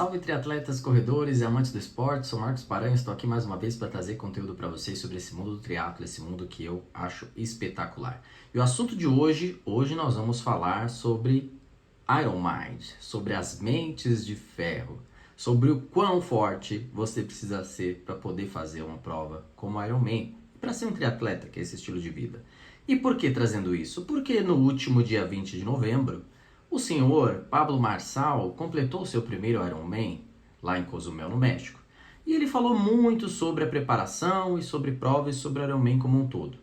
Salve triatletas, corredores e amantes do esporte, sou Marcos Paranhos, estou aqui mais uma vez para trazer conteúdo para vocês sobre esse mundo do triatlo, esse mundo que eu acho espetacular. E o assunto de hoje nós vamos falar sobre Iron Mind, sobre as mentes de ferro, sobre o quão forte você precisa ser para poder fazer uma prova como Iron Man, para ser um triatleta, que é esse estilo de vida. E por que trazendo isso? Porque no último dia 20 de novembro, o senhor Pablo Marçal completou seu primeiro Ironman lá em Cozumel, no México. E ele falou muito sobre a preparação e sobre provas e sobre o Ironman como um todo.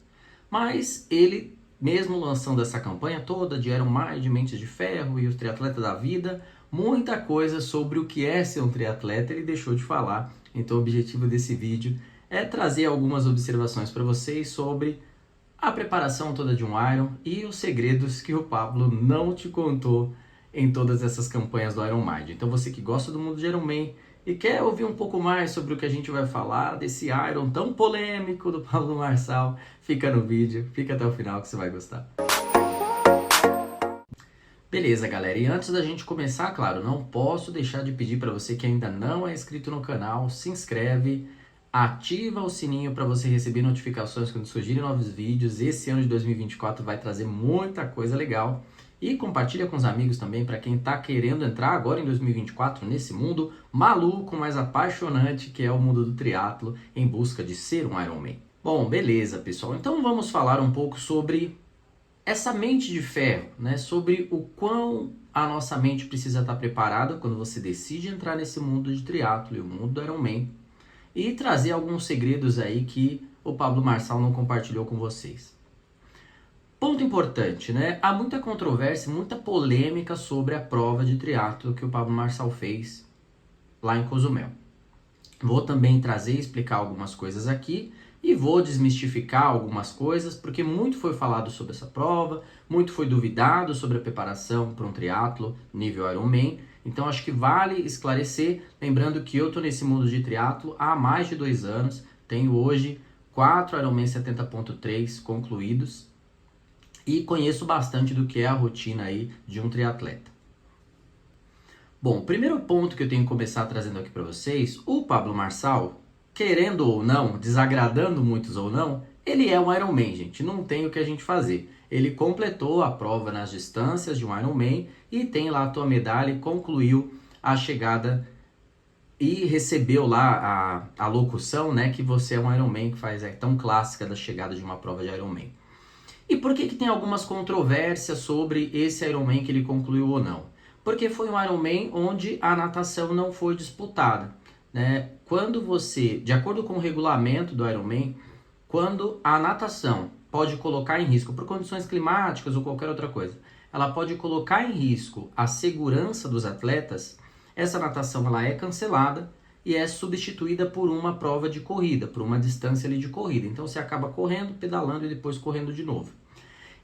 Mas ele, mesmo lançando essa campanha toda de Ironman, de Mentes de Ferro e o triatleta da vida, muita coisa sobre o que é ser um triatleta ele deixou de falar. Então o objetivo desse vídeo é trazer algumas observações para vocês sobre a preparação toda de um Iron e os segredos que o Pablo não te contou em todas essas campanhas do Iron Mind. Então você que gosta do mundo de Ironman e quer ouvir um pouco mais sobre o que a gente vai falar desse Iron tão polêmico do Pablo Marçal, fica no vídeo, fica até o final que você vai gostar. Beleza, galera, e antes da gente começar, claro, não posso deixar de pedir para você que ainda não é inscrito no canal, se inscreve, ativa o sininho para você receber notificações quando surgirem novos vídeos. Esse ano de 2024 vai trazer muita coisa legal. E compartilha com os amigos também para quem está querendo entrar agora em 2024 nesse mundo maluco, mas apaixonante que é o mundo do triatlo em busca de ser um Ironman. Bom, beleza, pessoal. Então vamos falar um pouco sobre essa mente de ferro, né? Sobre o quão a nossa mente precisa estar preparada quando você decide entrar nesse mundo de triatlo e o mundo do Ironman. E trazer alguns segredos aí que o Pablo Marçal não compartilhou com vocês. Ponto importante, né? Há muita controvérsia, muita polêmica sobre a prova de triatlo que o Pablo Marçal fez lá em Cozumel. Vou também trazer e explicar algumas coisas aqui e vou desmistificar algumas coisas, porque muito foi falado sobre essa prova, muito foi duvidado sobre a preparação para um triatlo nível Ironman. Então acho que vale esclarecer, lembrando que eu estou nesse mundo de triatlo há mais de 2 anos, tenho hoje 4 Ironman 70.3 concluídos e conheço bastante do que é a rotina aí de um triatleta. Bom, o primeiro ponto que eu tenho que começar trazendo aqui para vocês, o Pablo Marçal, querendo ou não, desagradando muitos ou não, ele é um Ironman, gente, não tem o que a gente fazer. Ele completou a prova nas distâncias de um Ironman e tem lá a tua medalha e concluiu a chegada e recebeu lá a locução, né, que você é um Ironman, que é tão clássica da chegada de uma prova de Ironman. E por que tem algumas controvérsias sobre esse Ironman que ele concluiu ou não? Porque foi um Ironman onde a natação não foi disputada, né? Quando você, de acordo com o regulamento do Ironman, quando a natação pode colocar em risco, por condições climáticas ou qualquer outra coisa, ela pode colocar em risco a segurança dos atletas, essa natação ela é cancelada e é substituída por uma prova de corrida, por uma distância ali de corrida. Então você acaba correndo, pedalando e depois correndo de novo.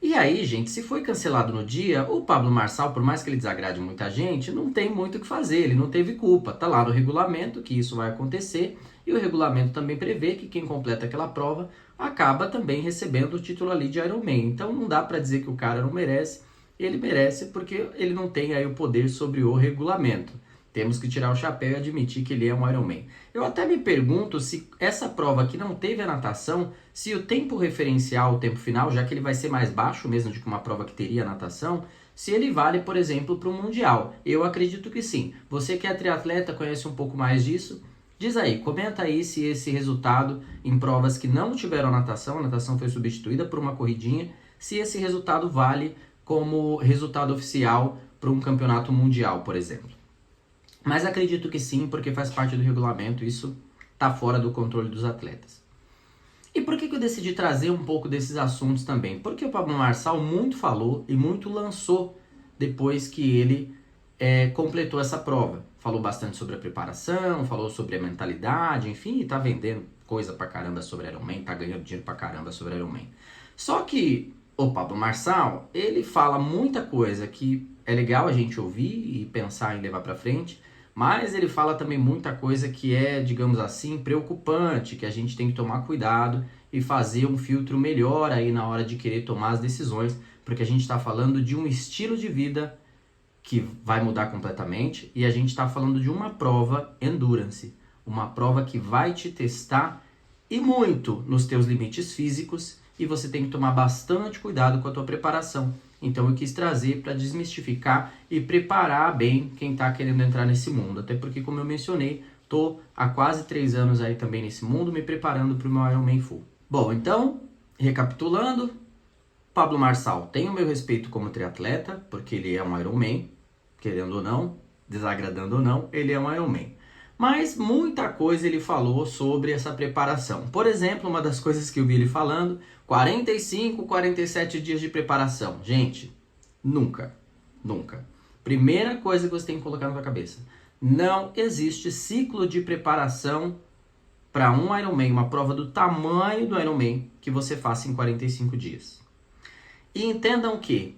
E aí, gente, se foi cancelado no dia, o Pablo Marçal, por mais que ele desagrade muita gente, não tem muito o que fazer, ele não teve culpa. Tá lá no regulamento que isso vai acontecer e o regulamento também prevê que quem completa aquela prova acaba também recebendo o título ali de Ironman. Então não dá para dizer que o cara não merece, ele merece porque ele não tem aí o poder sobre o regulamento. Temos que tirar o chapéu e admitir que ele é um Ironman. Eu até me pergunto se essa prova que não teve a natação, se o tempo referencial, o tempo final, já que ele vai ser mais baixo mesmo do que uma prova que teria a natação, se ele vale, por exemplo, para o Mundial. Eu acredito que sim. Você que é triatleta, conhece um pouco mais disso, diz aí, comenta aí se esse resultado em provas que não tiveram a natação foi substituída por uma corridinha, se esse resultado vale como resultado oficial para um campeonato mundial, por exemplo. Mas acredito que sim, porque faz parte do regulamento, isso está fora do controle dos atletas. E por que eu decidi trazer um pouco desses assuntos também? Porque o Pablo Marçal muito falou e muito lançou depois que ele completou essa prova. Falou bastante sobre a preparação, falou sobre a mentalidade, enfim, e tá vendendo coisa pra caramba sobre Ironman, tá ganhando dinheiro pra caramba sobre Ironman. Só que o Pablo Marçal, ele fala muita coisa que é legal a gente ouvir e pensar em levar pra frente, mas ele fala também muita coisa que é, digamos assim, preocupante, que a gente tem que tomar cuidado e fazer um filtro melhor aí na hora de querer tomar as decisões, porque a gente está falando de um estilo de vida que vai mudar completamente, e a gente está falando de uma prova endurance, uma prova que vai te testar e muito nos teus limites físicos, e você tem que tomar bastante cuidado com a tua preparação. Então eu quis trazer para desmistificar e preparar bem quem está querendo entrar nesse mundo, até porque, como eu mencionei, estou há quase 3 anos aí também nesse mundo, me preparando para o meu Ironman Full. Bom, então, recapitulando, Pablo Marçal tem o meu respeito como triatleta, porque ele é um Ironman, querendo ou não, desagradando ou não, ele é um Ironman. Mas muita coisa ele falou sobre essa preparação. Por exemplo, uma das coisas que eu vi ele falando, 45, 47 dias de preparação. Gente, nunca. Primeira coisa que você tem que colocar na sua cabeça. Não existe ciclo de preparação para um Ironman, uma prova do tamanho do Ironman que você faça em 45 dias. E entendam que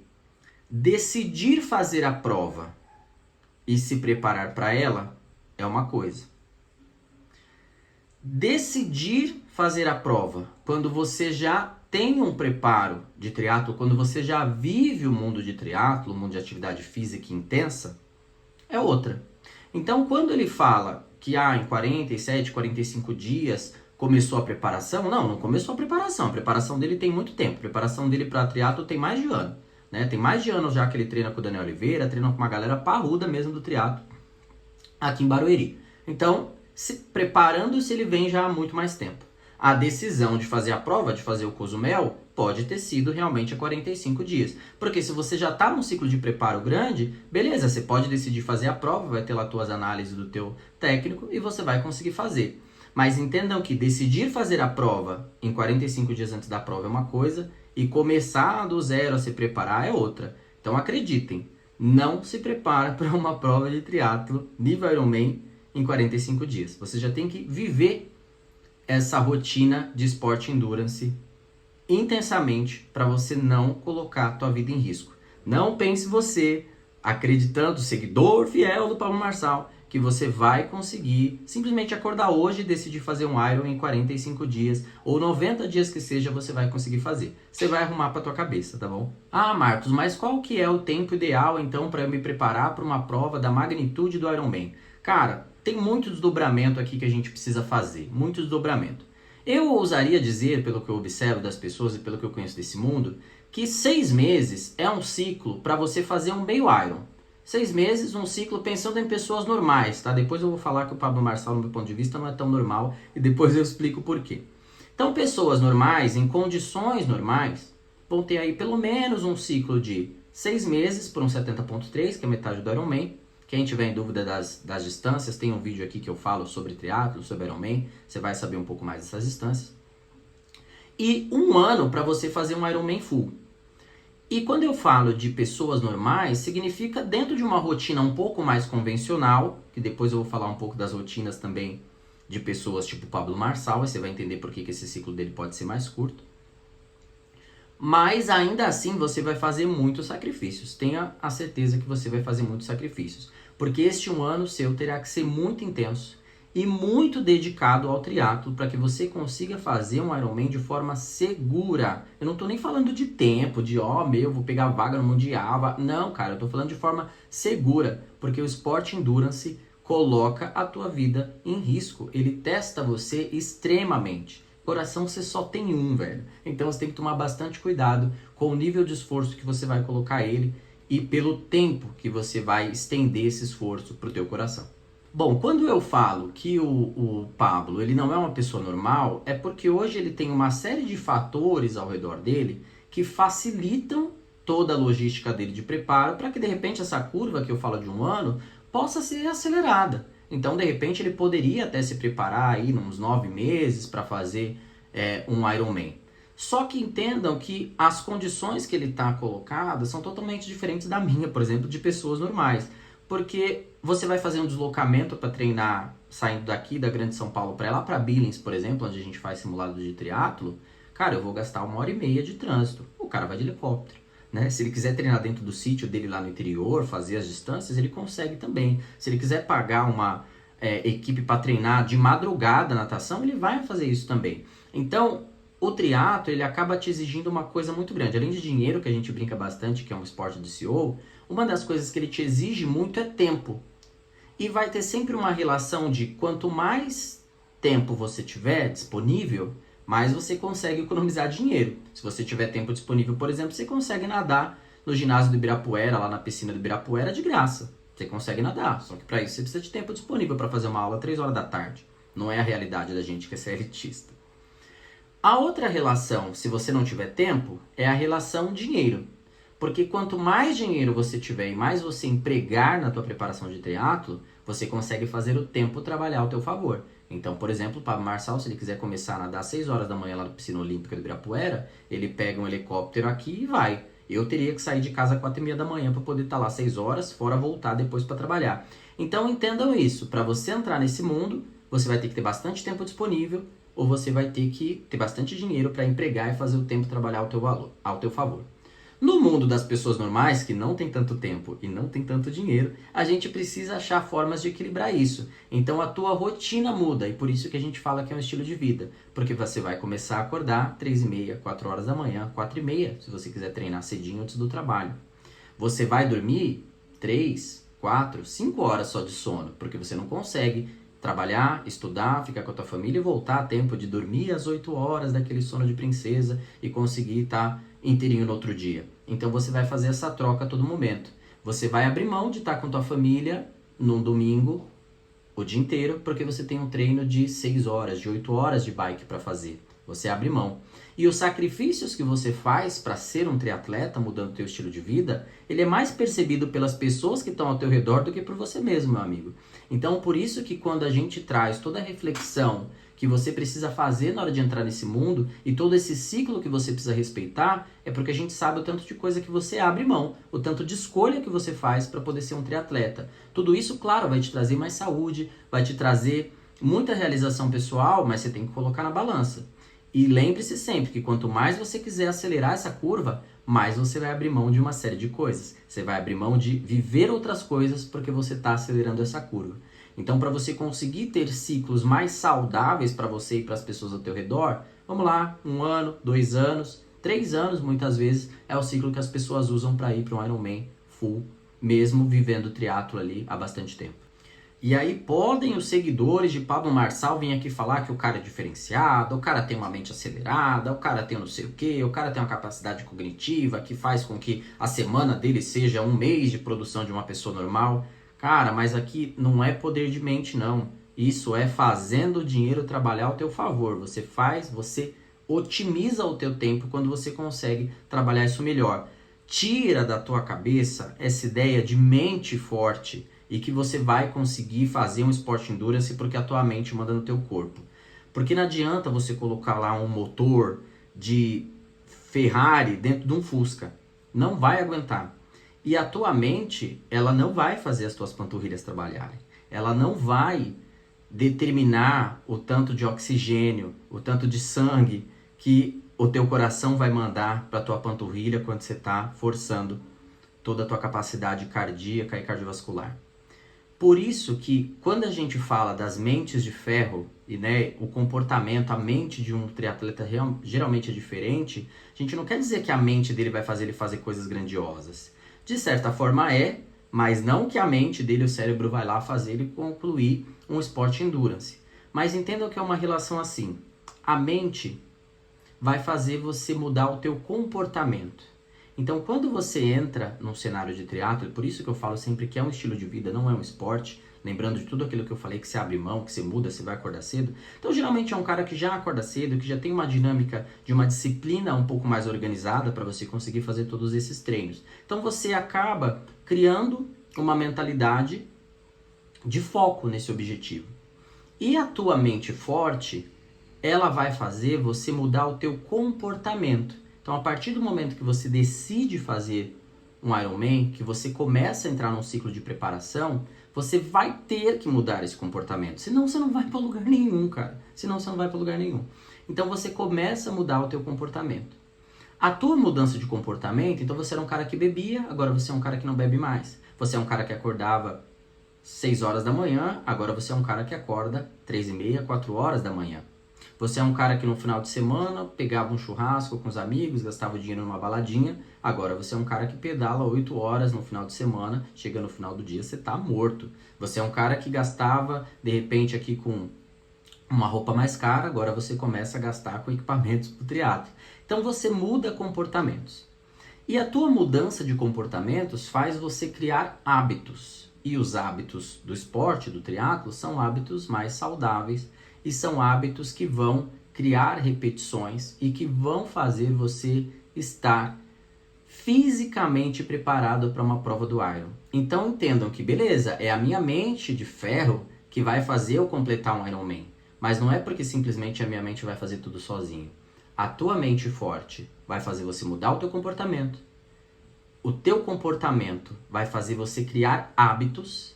decidir fazer a prova e se preparar para ela é uma coisa. Decidir fazer a prova quando você já tem um preparo de triatlo, quando você já vive o mundo de triatlo, o mundo de atividade física intensa, é outra. Então, quando ele fala que em 47, 45 dias começou a preparação, não começou a preparação dele tem muito tempo, a preparação dele para triatlo tem mais de ano, né? Tem mais de ano já que ele treina com o Daniel Oliveira, treina com uma galera parruda mesmo do triatlo aqui em Barueri. Então, preparando-se, ele vem já há muito mais tempo. A decisão de fazer a prova, de fazer o Cozumel, pode ter sido realmente a 45 dias. Porque se você já está num ciclo de preparo grande, beleza, você pode decidir fazer a prova, vai ter lá tuas análises do teu técnico e você vai conseguir fazer. Mas entendam que decidir fazer a prova em 45 dias antes da prova é uma coisa e começar do zero a se preparar é outra. Então acreditem, não se prepara para uma prova de triatlo nível Ironman em 45 dias. Você já tem que viver essa rotina de esporte endurance intensamente para você não colocar a tua vida em risco. Não pense você, acreditando, seguidor fiel do Pablo Marçal, que você vai conseguir simplesmente acordar hoje e decidir fazer um Iron em 45 dias ou 90 dias que seja, você vai conseguir fazer. Você vai arrumar para tua cabeça, tá bom? Marcos, mas qual que é o tempo ideal então para eu me preparar para uma prova da magnitude do Ironman? Cara, tem muito desdobramento aqui que a gente precisa fazer, muito desdobramento. Eu ousaria dizer, pelo que eu observo das pessoas e pelo que eu conheço desse mundo, que 6 meses é um ciclo para você fazer um meio Iron. 6 meses, um ciclo pensando em pessoas normais, tá? Depois eu vou falar que o Pablo Marçal, no meu ponto de vista, não é tão normal e depois eu explico por quê. Então, pessoas normais, em condições normais, vão ter aí pelo menos um ciclo de 6 meses por um 70.3, que é metade do Ironman. Quem tiver em dúvida das distâncias, tem um vídeo aqui que eu falo sobre triatlo, sobre Ironman, você vai saber um pouco mais dessas distâncias. E 1 ano para você fazer um Ironman full. E quando eu falo de pessoas normais, significa dentro de uma rotina um pouco mais convencional, que depois eu vou falar um pouco das rotinas também de pessoas tipo Pablo Marçal, e você vai entender por que esse ciclo dele pode ser mais curto. Mas ainda assim você vai fazer muitos sacrifícios. Tenha a certeza que você vai fazer muitos sacrifícios. Porque este 1 ano seu terá que ser muito intenso e muito dedicado ao triatlo para que você consiga fazer um Ironman de forma segura. Eu não estou nem falando de tempo, de vou pegar vaga no Mundial. Não, cara, eu estou falando de forma segura. Porque o esporte endurance coloca a tua vida em risco. Ele testa você extremamente. Coração você só tem um, velho. Então você tem que tomar bastante cuidado com o nível de esforço que você vai colocar ele e pelo tempo que você vai estender esse esforço pro teu coração. Bom, quando eu falo que o Pablo ele não é uma pessoa normal, é porque hoje ele tem uma série de fatores ao redor dele que facilitam toda a logística dele de preparo para que de repente essa curva que eu falo de 1 ano possa ser acelerada. Então, de repente, ele poderia até se preparar aí uns 9 meses para fazer um Ironman. Só que entendam que as condições que ele está colocado são totalmente diferentes da minha, por exemplo, de pessoas normais. Porque você vai fazer um deslocamento para treinar saindo daqui da Grande São Paulo para ir lá para Billings, por exemplo, onde a gente faz simulado de triatlo. Cara, eu vou gastar 1h30 de trânsito. O cara vai de helicóptero. Né? Se ele quiser treinar dentro do sítio dele lá no interior, fazer as distâncias, ele consegue também. Se ele quiser pagar uma equipe para treinar de madrugada natação, ele vai fazer isso também. Então, o triatlo ele acaba te exigindo uma coisa muito grande. Além de dinheiro, que a gente brinca bastante, que é um esporte de CEO, uma das coisas que ele te exige muito é tempo. E vai ter sempre uma relação de quanto mais tempo você tiver disponível, mais você consegue economizar dinheiro. Se você tiver tempo disponível, por exemplo, você consegue nadar no ginásio do Ibirapuera, lá na piscina do Ibirapuera, de graça. Você consegue nadar, só que para isso você precisa de tempo disponível para fazer uma aula 3 horas da tarde. Não é a realidade da gente que é elitista. A outra relação, se você não tiver tempo, é a relação dinheiro. Porque quanto mais dinheiro você tiver e mais você empregar na tua preparação de triatlo, você consegue fazer o tempo trabalhar ao teu favor. Então, por exemplo, o Pablo Marçal, se ele quiser começar a nadar às 6 horas da manhã lá na piscina olímpica do Ibirapuera, ele pega um helicóptero aqui e vai. Eu teria que sair de casa às 4h30 da manhã para poder estar lá 6 horas, fora voltar depois para trabalhar. Então, entendam isso. Para você entrar nesse mundo, você vai ter que ter bastante tempo disponível ou você vai ter que ter bastante dinheiro para empregar e fazer o tempo trabalhar ao teu favor. No mundo das pessoas normais, que não tem tanto tempo e não tem tanto dinheiro, a gente precisa achar formas de equilibrar isso. Então a tua rotina muda e por isso que a gente fala que é um estilo de vida. Porque você vai começar a acordar 3h30, 4 horas da manhã, 4h30, se você quiser treinar cedinho antes do trabalho. Você vai dormir 3, 4, 5 horas só de sono, porque você não consegue trabalhar, estudar, ficar com a tua família e voltar a tempo de dormir às 8 horas daquele sono de princesa e conseguir estar inteirinho no outro dia. Então você vai fazer essa troca a todo momento. Você vai abrir mão de estar com tua família num domingo o dia inteiro, porque você tem um treino de 6 horas, de 8 horas de bike para fazer. Você abre mão. E os sacrifícios que você faz para ser um triatleta, mudando o teu estilo de vida, ele é mais percebido pelas pessoas que estão ao teu redor do que por você mesmo, meu amigo. Então, por isso que quando a gente traz toda a reflexão que você precisa fazer na hora de entrar nesse mundo e todo esse ciclo que você precisa respeitar, é porque a gente sabe o tanto de coisa que você abre mão, o tanto de escolha que você faz para poder ser um triatleta. Tudo isso, claro, vai te trazer mais saúde, vai te trazer muita realização pessoal, mas você tem que colocar na balança. E lembre-se sempre que quanto mais você quiser acelerar essa curva, mais você vai abrir mão de uma série de coisas. Você vai abrir mão de viver outras coisas porque você está acelerando essa curva. Então, para você conseguir ter ciclos mais saudáveis para você e para as pessoas ao teu redor, vamos lá, 1 ano, 2 anos, 3 anos muitas vezes é o ciclo que as pessoas usam para ir para um Ironman full, mesmo vivendo triatlo ali há bastante tempo. E aí podem os seguidores de Pablo Marçal vir aqui falar que o cara é diferenciado, o cara tem uma mente acelerada, o cara tem não sei o quê, o cara tem uma capacidade cognitiva que faz com que a semana dele seja 1 mês de produção de uma pessoa normal. Cara, mas aqui não é poder de mente, não. Isso é fazendo o dinheiro trabalhar ao teu favor. Você otimiza o teu tempo quando você consegue trabalhar isso melhor. Tira da tua cabeça essa ideia de mente forte e que você vai conseguir fazer um esporte endurance porque a tua mente manda no teu corpo. Porque não adianta você colocar lá um motor de Ferrari dentro de um Fusca. Não vai aguentar. E a tua mente, ela não vai fazer as tuas panturrilhas trabalharem. Ela não vai determinar o tanto de oxigênio, o tanto de sangue que o teu coração vai mandar para a tua panturrilha quando você está forçando toda a tua capacidade cardíaca e cardiovascular. Por isso que quando a gente fala das mentes de ferro e o comportamento, a mente de um triatleta geralmente é diferente, a gente não quer dizer que a mente dele vai fazer ele fazer coisas grandiosas. De certa forma é, mas não que a mente dele, o cérebro, vai lá fazer ele concluir um esporte endurance. Mas entendam que é uma relação assim. A mente vai fazer você mudar o teu comportamento. Então, quando você entra num cenário de triatlo, por isso que eu falo sempre que é um estilo de vida, não é um esporte, lembrando de tudo aquilo que eu falei, que você abre mão, que você muda, você vai acordar cedo. Então, geralmente é um cara que já acorda cedo, que já tem uma dinâmica de uma disciplina um pouco mais organizada para você conseguir fazer todos esses treinos. Então, você acaba criando uma mentalidade de foco nesse objetivo. E a tua mente forte, ela vai fazer você mudar o teu comportamento. Então, a partir do momento que você decide fazer um Ironman, que você começa a entrar num ciclo de preparação, você vai ter que mudar esse comportamento. Senão, você não vai para lugar nenhum, cara. Senão, você não vai para lugar nenhum. Então, você começa a mudar o teu comportamento. A tua mudança de comportamento, então você era um cara que bebia, agora você é um cara que não bebe mais. Você é um cara que acordava 6 horas da manhã, agora você é um cara que acorda 3h30, 4 horas da manhã. Você é um cara que no final de semana pegava um churrasco com os amigos, gastava dinheiro numa baladinha. Agora você é um cara que pedala 8 horas no final de semana, chega no final do dia, você tá morto. Você é um cara que gastava, de repente, aqui com uma roupa mais cara, agora você começa a gastar com equipamentos pro triatlo. Então você muda comportamentos. E a tua mudança de comportamentos faz você criar hábitos. E os hábitos do esporte, do triatlo, são hábitos mais saudáveis e são hábitos que vão criar repetições e que vão fazer você estar fisicamente preparado para uma prova do Iron. Então entendam que, beleza, é a minha mente de ferro que vai fazer eu completar um Ironman. Mas não é porque simplesmente a minha mente vai fazer tudo sozinho. A tua mente forte vai fazer você mudar o teu comportamento. O teu comportamento vai fazer você criar hábitos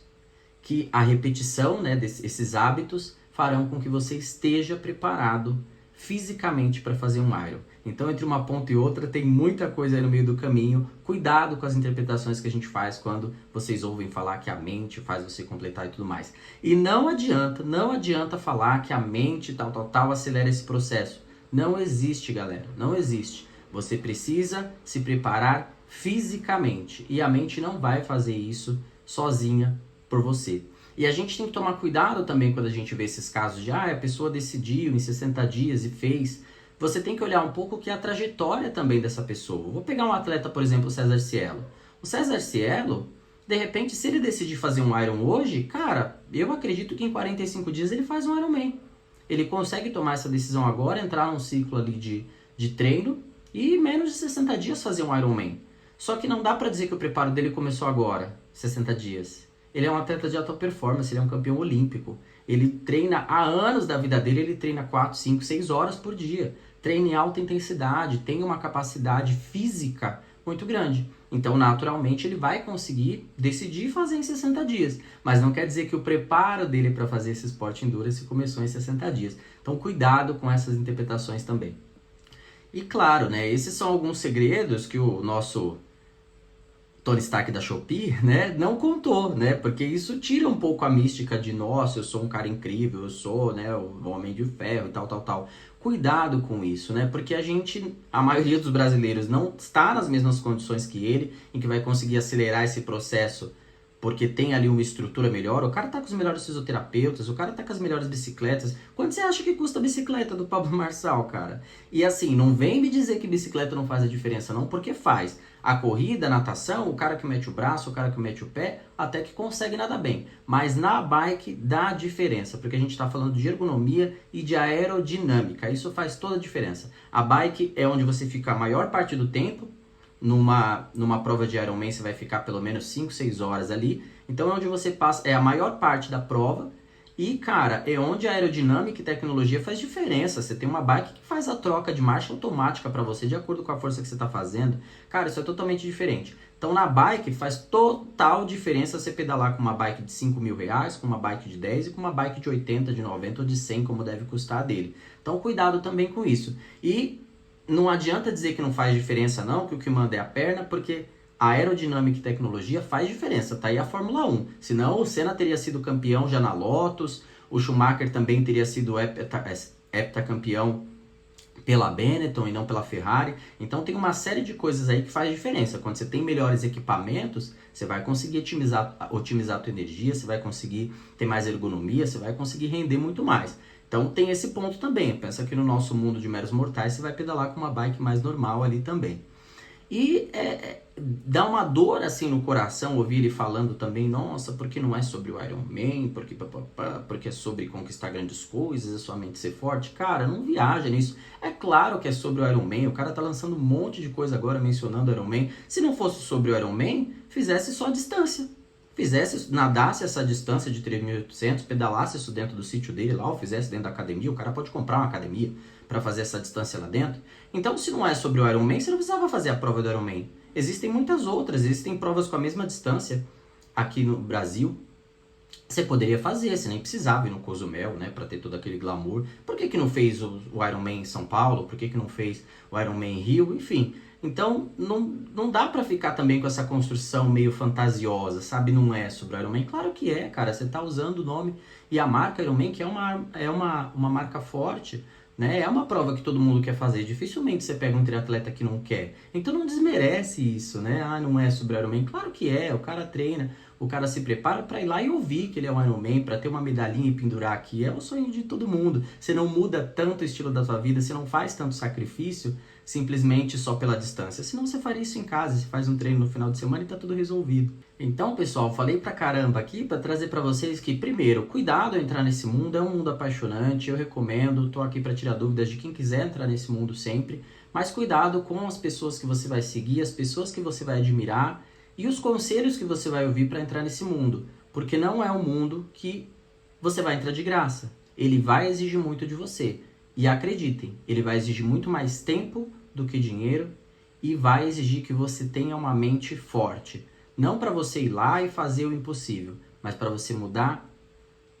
que a repetição, né, desses hábitos farão com que você esteja preparado fisicamente para fazer um Iron. Então, entre uma ponta e outra, tem muita coisa aí no meio do caminho. Cuidado com as interpretações que a gente faz quando vocês ouvem falar que a mente faz você completar e tudo mais. E não adianta falar que a mente tal acelera esse processo. Não existe, galera, não existe. Você precisa se preparar fisicamente e a mente não vai fazer isso sozinha por você. E a gente tem que tomar cuidado também quando a gente vê esses casos de a pessoa decidiu em 60 dias e fez. Você tem que olhar um pouco que é a trajetória também dessa pessoa. Vou pegar um atleta, por exemplo, o César Cielo. O César Cielo, de repente, se ele decidir fazer um Iron hoje, cara, eu acredito que em 45 dias ele faz um Ironman. Ele consegue tomar essa decisão agora, entrar num ciclo ali de treino e em menos de 60 dias fazer um Ironman. Só que não dá pra dizer que o preparo dele começou agora, 60 dias. Ele é um atleta de alta performance, ele é um campeão olímpico. Ele treina há anos da vida dele, ele treina 4, 5, 6 horas por dia. Treina em alta intensidade, tem uma capacidade física muito grande. Então, naturalmente, ele vai conseguir decidir fazer em 60 dias. Mas não quer dizer que o preparo dele para fazer esse esporte endurance começou em 60 dias. Então, cuidado com essas interpretações também. E claro, né, esses são alguns segredos que o nosso Tony Stark da Shopee, né, não contou, né, porque isso tira um pouco a mística de, nossa, eu sou um cara incrível, eu sou, né, o homem de ferro e tal. Cuidado com isso, né, porque a maioria dos brasileiros não está nas mesmas condições que ele, em que vai conseguir acelerar esse processo, porque tem ali uma estrutura melhor. O cara tá com os melhores fisioterapeutas, o cara tá com as melhores bicicletas. Quanto você acha que custa a bicicleta do Pablo Marçal, cara? E assim, não vem me dizer que bicicleta não faz a diferença não, porque faz. A corrida, a natação, o cara que mete o braço, o cara que mete o pé, até que consegue nadar bem. Mas na bike dá diferença, porque a gente está falando de ergonomia e de aerodinâmica. Isso faz toda a diferença. A bike é onde você fica a maior parte do tempo. Numa prova de Ironman você vai ficar pelo menos 5, 6 horas ali. Então é onde você passa, é a maior parte da prova. E, cara, é onde a aerodinâmica e tecnologia faz diferença. Você tem uma bike que faz a troca de marcha automática para você, de acordo com a força que você está fazendo. Cara, isso é totalmente diferente. Então, na bike, faz total diferença você pedalar com uma bike de 5 mil reais, com uma bike de 10 e com uma bike de 80, de 90 ou de 100, como deve custar a dele. Então, cuidado também com isso. E não adianta dizer que não faz diferença não, que o que manda é a perna, porque a aerodinâmica e tecnologia faz diferença, tá aí a Fórmula 1. Senão o Senna teria sido campeão já na Lotus, o Schumacher também teria sido heptacampeão pela Benetton e não pela Ferrari. Então tem uma série de coisas aí que faz diferença. Quando você tem melhores equipamentos, você vai conseguir otimizar a tua energia, você vai conseguir ter mais ergonomia, você vai conseguir render muito mais. Então tem esse ponto também. Pensa que no nosso mundo de meros mortais você vai pedalar com uma bike mais normal ali também. E dá uma dor assim no coração ouvir ele falando também, nossa, porque não é sobre o Ironman, porque é sobre conquistar grandes coisas, é sua mente ser forte. Cara, não viaja nisso. É claro que é sobre o Ironman, o cara tá lançando um monte de coisa agora mencionando o Ironman. Se não fosse sobre o Ironman, fizesse só a distância. Nadasse essa distância de 3.800, pedalasse isso dentro do sítio dele lá, ou fizesse dentro da academia. O cara pode comprar uma academia para fazer essa distância lá dentro. Então, se não é sobre o Ironman, você não precisava fazer a prova do Ironman. Existem muitas outras, existem provas com a mesma distância aqui no Brasil. Você poderia fazer, você nem precisava ir no Cozumel, né, para ter todo aquele glamour. Por que não fez o Ironman em São Paulo? Por que não fez o Ironman em Rio? Enfim, então não dá pra ficar também com essa construção meio fantasiosa, sabe? Não é sobre o Ironman. Claro que é, cara, você tá usando o nome e a marca Ironman, que é uma marca forte né? É uma prova que todo mundo quer fazer. Dificilmente você pega um triatleta que não quer. Então não desmerece isso, né? Ah, não é sobre Ironman. Claro que é. O cara treina, o cara se prepara para ir lá e ouvir que ele é um Ironman, para ter uma medalhinha e pendurar aqui. É o sonho de todo mundo. Você não muda tanto o estilo da sua vida, você não faz tanto sacrifício simplesmente só pela distância. Senão você faria isso em casa, você faz um treino no final de semana e tá tudo resolvido. Então, pessoal, falei pra caramba aqui para trazer para vocês que, primeiro, cuidado ao entrar nesse mundo, é um mundo apaixonante, eu recomendo, tô aqui para tirar dúvidas de quem quiser entrar nesse mundo sempre, mas cuidado com as pessoas que você vai seguir, as pessoas que você vai admirar e os conselhos que você vai ouvir para entrar nesse mundo, porque não é um mundo que você vai entrar de graça, ele vai exigir muito de você. E acreditem, ele vai exigir muito mais tempo do que dinheiro e vai exigir que você tenha uma mente forte. Não para você ir lá e fazer o impossível, mas para você mudar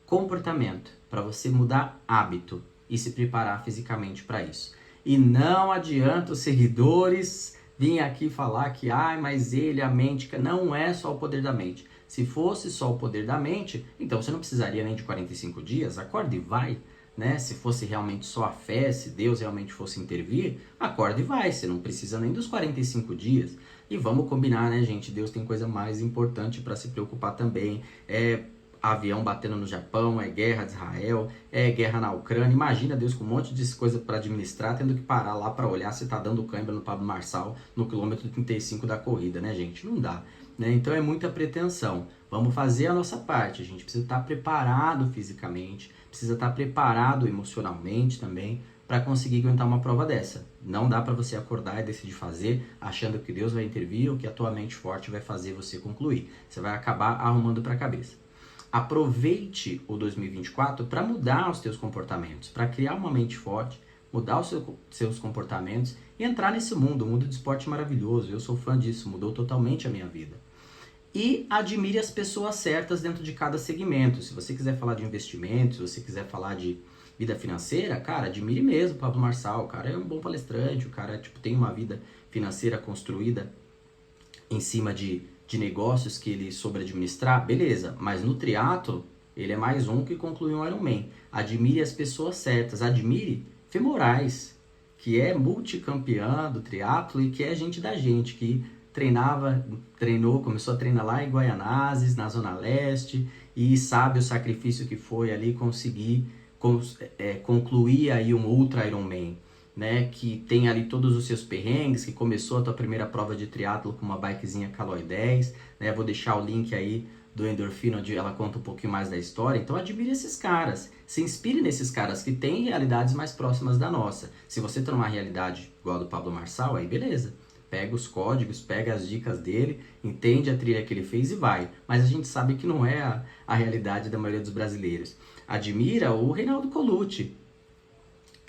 comportamento, para você mudar hábito e se preparar fisicamente para isso. E não adianta os seguidores virem aqui falar que, mas ele, a mente, não é só o poder da mente. Se fosse só o poder da mente, então você não precisaria nem de 45 dias, acorda e vai. Né? Se fosse realmente só a fé, se Deus realmente fosse intervir, acorda e vai, você não precisa nem dos 45 dias. E vamos combinar, né, gente? Deus tem coisa mais importante para se preocupar também. É avião batendo no Japão, é guerra de Israel, é guerra na Ucrânia. Imagina Deus com um monte de coisa para administrar, tendo que parar lá para olhar se tá dando câimbra no Pablo Marçal no quilômetro 35 da corrida, né, gente? Não dá. Né? Então é muita pretensão. Vamos fazer a nossa parte. A gente precisa estar preparado fisicamente, precisa estar preparado emocionalmente também para conseguir aguentar uma prova dessa. Não dá para você acordar e decidir fazer achando que Deus vai intervir ou que a tua mente forte vai fazer você concluir. Você vai acabar arrumando para a cabeça. Aproveite o 2024 para mudar os teus comportamentos, para criar uma mente forte, mudar os seus comportamentos e entrar nesse mundo. O mundo do esporte é maravilhoso, eu sou fã disso, mudou totalmente a minha vida. E admire as pessoas certas dentro de cada segmento. Se você quiser falar de investimentos, se você quiser falar de vida financeira, cara, admire mesmo o Pablo Marçal. O cara é um bom palestrante, o cara tem uma vida financeira construída em cima de negócios que ele soube administrar, beleza. Mas no triatlo, ele é mais um que concluiu um Ironman. Admire as pessoas certas, admire Fê Moraes, que é multicampeã do triatlo e que é gente da gente, que começou a treinar lá em Guaianazes, na Zona Leste, e sabe o sacrifício que foi ali conseguir concluir aí um Ultra Ironman, né? Que tem ali todos os seus perrengues, que começou a tua primeira prova de triatlo com uma bikezinha Caloi 10, né? Vou deixar o link aí do Endorfina, onde ela conta um pouquinho mais da história. Então admire esses caras, se inspire nesses caras que têm realidades mais próximas da nossa. Se você tá numa realidade igual a do Pablo Marçal, aí beleza. Pega os códigos, pega as dicas dele, entende a trilha que ele fez e vai. Mas a gente sabe que não é a realidade da maioria dos brasileiros. Admira o Reinaldo Colucci,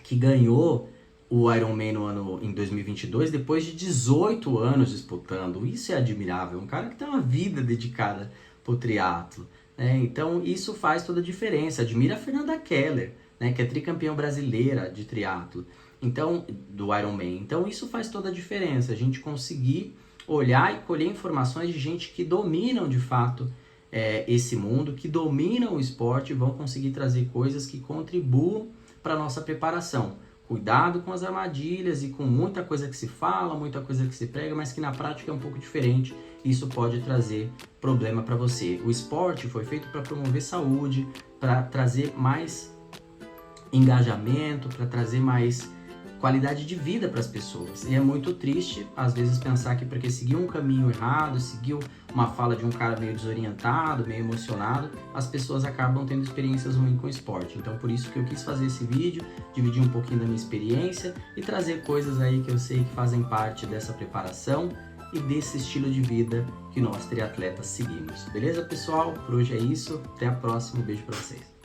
que ganhou o Ironman em 2022 depois de 18 anos disputando. Isso é admirável. Um cara que tem uma vida dedicada pro triatlo. Né? Então isso faz toda a diferença. Admira a Fernanda Keller, né? Que é tricampeã brasileira de triatlo. Então, do Ironman. Então isso faz toda a diferença, a gente conseguir olhar e colher informações de gente que dominam de fato esse mundo, que dominam o esporte e vão conseguir trazer coisas que contribuam para a nossa preparação. Cuidado com as armadilhas e com muita coisa que se fala, muita coisa que se prega, mas que na prática é um pouco diferente. Isso pode trazer problema para você. O esporte foi feito para promover saúde, para trazer mais engajamento, para trazer mais qualidade de vida para as pessoas. E é muito triste, às vezes, pensar que porque seguiu um caminho errado, seguiu uma fala de um cara meio desorientado, meio emocionado, as pessoas acabam tendo experiências ruins com o esporte. Então, por isso que eu quis fazer esse vídeo, dividir um pouquinho da minha experiência e trazer coisas aí que eu sei que fazem parte dessa preparação e desse estilo de vida que nós triatletas seguimos. Beleza, pessoal? Por hoje é isso. Até a próxima. Um beijo para vocês.